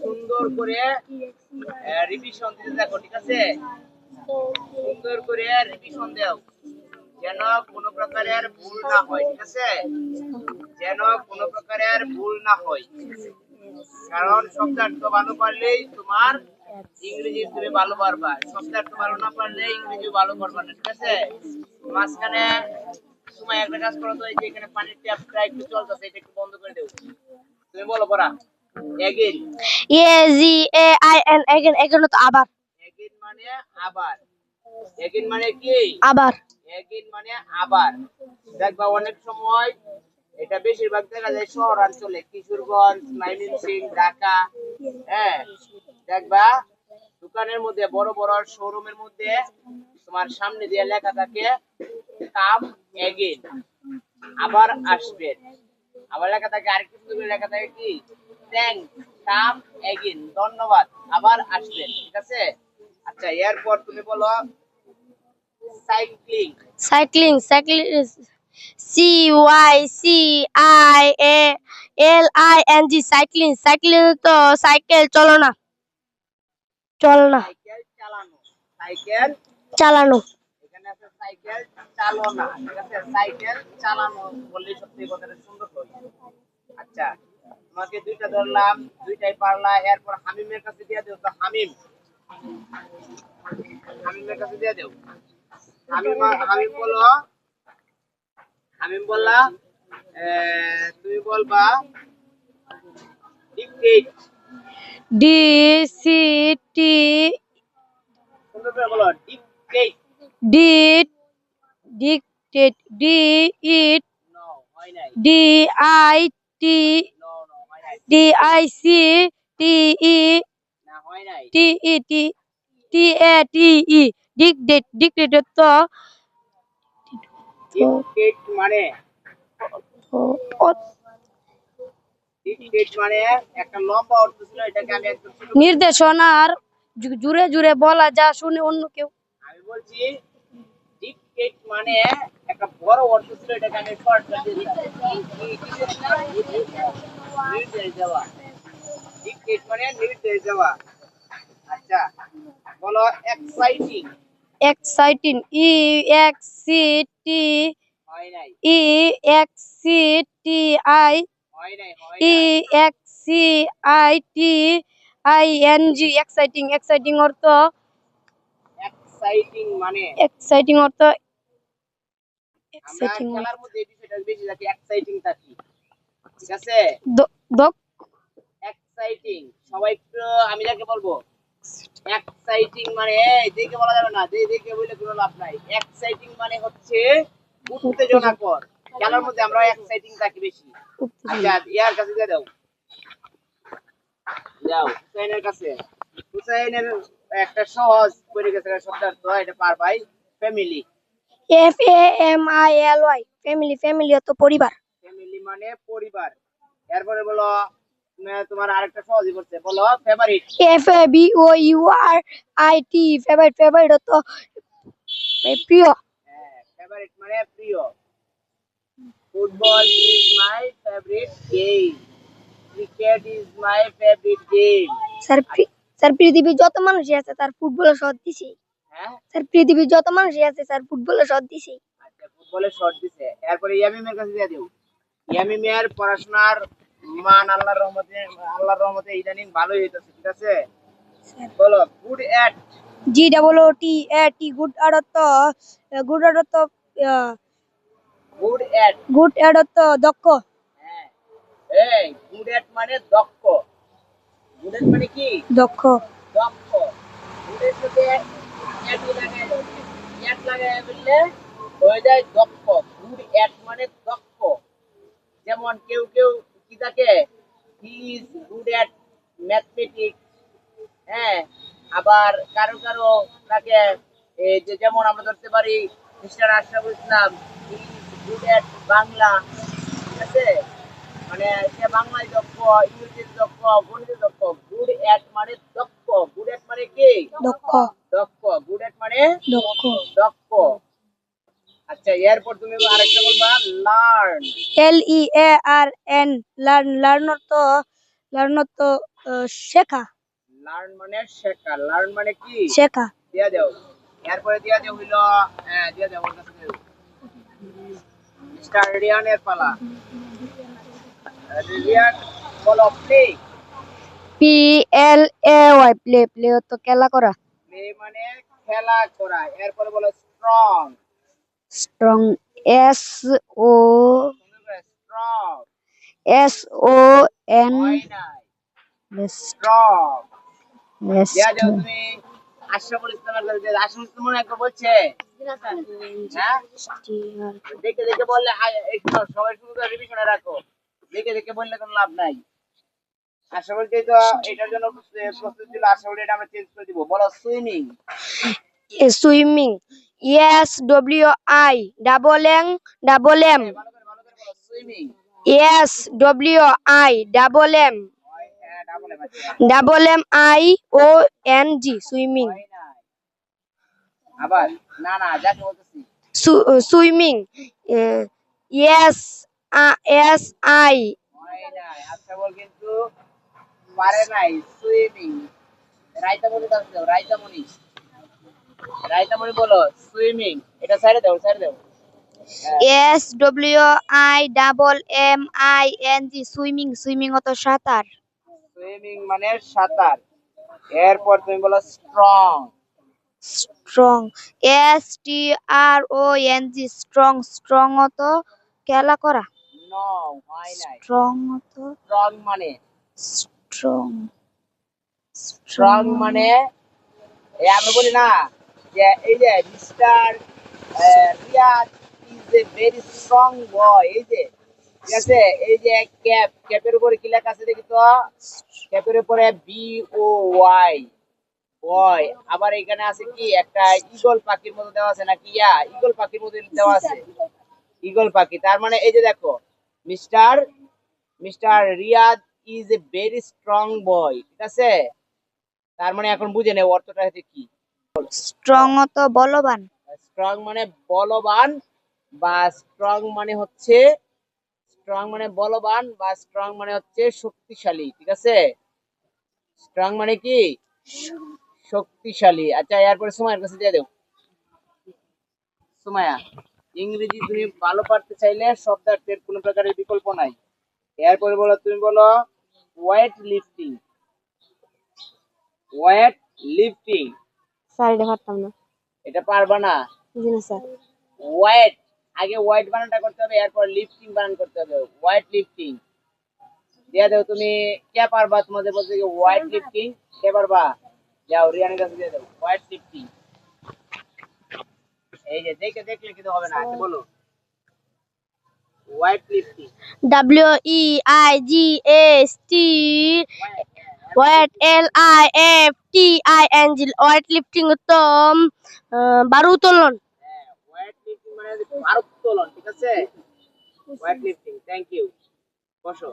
সুন্দর করে রিভিশন দিতে থাকো, ঠিক আছে? সুন্দর করে রিভিশন দাও, যেন কোনো প্রকারের ভুল না হয়, ঠিক আছে? যেন কোনো প্রকারের ভুল না হয়, কারণ শব্দার্থ ভালো পারলেই তোমার ইংরেজি তুমি ভালো পারবা। শব্দার্থ ভালো না পারলে ইংরেজি ভালো পারবা না, ঠিক আছে? মাঝখানে সময় একটা কাজ করো তো, এই যে এখানে পানির ট্যাপটা একটু চলতেছে, এটা একটু বন্ধ করে দেও। তুমি বলো পড়া এগেইন। এগেইন এগেইন তো আবার। এগেইন মানে আবার। এগেইন মানে কি? আবার। এগেইন মানে আবার। দেখবা অনেক সময় এটা বেশিরভাগ দেখা যায় শহরাঞ্চলে, কিশোরগঞ্জ, ময়মনসিংহ, ঢাকা। হ্যাঁ, দেখবা দোকানের মধ্যে, বড় বড় শোরুমের মধ্যে তোমার সামনে দিয়ে লেখা থাকে কাম এগেইন, আবার আসবেন। আবার লেখা থাকে আরেকটু সুন্দর লেখা থাকে কি, থ্যাঙ্কস, কাম এগেইন, ধন্যবাদ, আবার আসবেন, ঠিক আছে? আচ্ছা, এরপর তুমি বলো cycling. Cycling cycling CYCLING cycling. Cycling তো সাইকেল চলনা। সাইকেল চালানো। সাইকেল চালানো। এখানে আছে সাইকেল চালানো, ঠিক আছে? সাইকেল চালানো বললে সত্যি কথাটা সুন্দর হয়। আচ্ছা, তোমাকে দুইটা ধরলাম, দুইটাই পারলা। এরপর হামিমের কাছে দিয়ে দেও তো। হামিমের কাছে দিয়ে দেও। হামিম বলো। হামিম বললা, তুমি বলবা ডিকটেট। DCT সুন্দর করে বলো ডিকটেট। ডিট ডিক্টেট DIT নো, হয় নাই। নো নো, হয় নাই। DICTE না, হয় নাই। TETE dictate. ডিক্টেট তো ডিকটেট মানে, ডিকটেট মানে একটা লম্বা অর্থ ছিল, এটাকে আমি একদম ছোট করে বলছি। নির্দেশনার জুড়ে জুড়ে বলা যা শুনে অন্য কেউ। আমি বলছি ডিকটেট মানে একটা বড় অর্থ ছিল, এটাকে আমি শর্ট করে দিয়েছিলাম। নির্দেশ দেওয়া। ডিকটেট মানে নির্দেশ দেওয়া। আচ্ছা, বলো এক্সাইটিং। এক্সাইটিং হয় নাই। EXCTI হয় নাই, হয় নাই। EXCITING exciting. এক্সাইটিং অর্থ এক্সাইটিং মানে, এক্সাইটিং অর্থ আমরা এক্সাইটিং খেলার মধ্যে এই বিষয়টা বেশি থাকি, এক্সাইটিং থাকি, ঠিক আছে? দক এক্সাইটিং সবাই একটু, আমি যাকে বলবো এক্সাইটিং মানে, দেখে বলা যাবে না, দেখে বললে কোনো লাভ নাই। এক্সাইটিং মানে হচ্ছে উত্তেজনাকর। খেলার মধ্যে আমরা এক্সাইটিং থাকি বেশি। আচ্ছা, ইয়ার কাছে দিয়ে দাও। যাও হুসাইনের কাছে। হুসাইনের একটা সহজ পড়ে গেছে শব্দার্থ, এটা পারবাই। ফ্যামিলি। FAMILY family. ফ্যামিলি অর্থ পরিবার। ফ্যামিলি মানে পরিবার। এরপরে বলো, তোমার আরেকটা সহজই করছে, বলো ফেভারিট। FABOURIT favourite. ফেভারিট অর্থ প্রিয়। হ্যাঁ, ফেভারিট মানে প্রিয়। Football is my favourite game. Cricket is my favourite game. Sir পৃথিবীর যত মানুষই আছে তার ফুটবলের শট দিছে। হ্যাঁ, স্যার পৃথিবীর যত মানুষই আছে স্যার ফুটবলের শট দিছে। আচ্ছা, ফুটবলের শট দিছে। এরপরে ইয়ামিমের কাছে দিয়ে দিও। ইয়ামিমের পড়াশোনার মান আল্লাহর রহমতে ইদানিং ভালোই হইতেছে, ঠিক আছে? বলো গুড এট। GOOD গুড অর্থ গুড অর্থ গুড এট। গুড অর্থ দক্ষ। হ্যাঁ, এই গুড এট মানে দক্ষ। গুড এট মানে কি? দক্ষ। দক্ষ। গুডের সাথে এট লাগায়, এট লাগায় বললে হয়ে যায় দক্ষ। গুড এট মানে দক্ষ। যেমন কেউ কেউ কি থাকে, he is good at mathematics. হ্যাঁ, আবার কারো কারো থাকে এই যে, যেমন আমরা ধরতে পারি mister Ashraful Islam, he is good at Bangla, ঠিক আছে? মানে সে বাংলায় দক্ষ, ইংরেজিতে দক্ষ, গণিতে দক্ষ। গুড এট মানে দক্ষ। গুড এট মানে কি? দক্ষ। দক্ষ। গুড এট মানে দক্ষ। দক্ষ। আচ্ছা, এরপর তুমি আরেকটা বলবা লার্ন। LEARN learn. লার্ন অর্থ লার্নত শেখা। লার্ন মানে শেখা, লার্ন মানে কি শেখা। দিয়া দাও। এরপরে দিয়া দাও হইলো দিয়া দাও ওর কাছে দাও। মিস্টার রিয়ানের পালা। রিয়ান বলো প্লে। PLAY play. প্লে তো খেলা করা। প্লে মানে খেলা করা। এরপরে বলো strong. Strong. SO strong SON হয় নাই, স্ট্রং। দিয়া যাও তুমি আশরাফুল ইসলামের কাছে দিয়া দাও। আশরাফুল ইসলাম মনে হয় একবার বলছে হ্যাঁ দেখে দেখে বললে একটু সবাই শুরু করে রিভিশনে রাখো, দেখে দেখে বললে কোনো লাভ নাই। আশরাফুল কে তো এটার জন্য প্রস্তুত ছিল, আশরাফুল এটা আমরা চেঞ্জ করে দিব। বলো সুইমিং। সুইমিং। SWIMM ভালো করে বলো সুইমিং। SWIMM হ্যাঁ ডাবল এম আছে MIONG সুইমিং। হয় নাই। আবার না না যাকে বলতেছি সুইমিং। SI হয় নাই। আশরাফুল কিন্তু পারে নাই সুইমিং। রাইতামণি কাছে দাও, রাইতামণি। রাইতামণি বলো সুইমিং। এটা সাইডে দাও, সাইডে দাও। SWIMMING swimming. সুইমিং অত সাঁতার। সুইমিং মানে সাঁতার। এরপর তুমি বলো strong. Strong. STRONG strong. Strong অত খেলা করা। নো হয় নাই। স্ট্রং অত স্ট্রং মানে স্ট্রং। স্ট্রং মানে আমি বলি না যে এই যে mister Riyad is a very strong boy. এই যে ঠিক আছে, এই যে ক্যাপ, ক্যাপের উপরে কি লেখা আছে দেখি তো। ক্যাপের উপরে BOY বয়। আবার এখানে আছে কি একটা ঈগল পাখির মতো দেওয়া আছে নাকি, ঈগল পাখির মতো দেওয়া আছে, ঈগল পাখি। তার মানে এই যে দেখো mister mister Riyad is a very strong boy, ঠিক আছে। তার মানে এখন বুঝে নেই অর্থটা হচ্ছে কি। স্ট্রং অত বলবান। স্ট্রং মানে বলবান, বা স্ট্রং মানে হচ্ছে স্ট্রং মানে বলবান, বা স্ট্রং মানে হচ্ছে শক্তিশালী, ঠিক আছে। স্ট্রং মানে কি শক্তিশালী। আচ্ছা এরপরে সুমাইয়ের কাছে দিয়ে দেও। সুমাইয়া ইংরেজি তুমি ভালো পারতে চাইলে শব্দার্থের কোনো প্রকারের বিকল্প নাই। এরপরে বলো তুমি বলো weight lifting. Weight lifting sir এটা পারতাম না। এটা পারবা না। জি না স্যার। ওয়েট আগে ওয়েট বানানটা করতে হবে, এরপর লিফটিং বানান করতে হবে। ওয়েট লিফটিং দিয়ে দাও তুমি। কে পারবা তোমাদের বলতে কি ওয়েট লিফটিং? কে পারবা? যাও রিয়ানের কাছে দিয়ে দাও ওয়েট লিফটিং। এই যে দেখে দেখলে কিন্তু হবে না, আগে বলো weight lifting. WEIGHT weight LIFTING weight lifting তো বারু উত্তোলন। হ্যাঁ ওয়েট লিফটিং মানে ভারোত্তোলন, ঠিক আছে। Weight lifting. Thank you. বসো।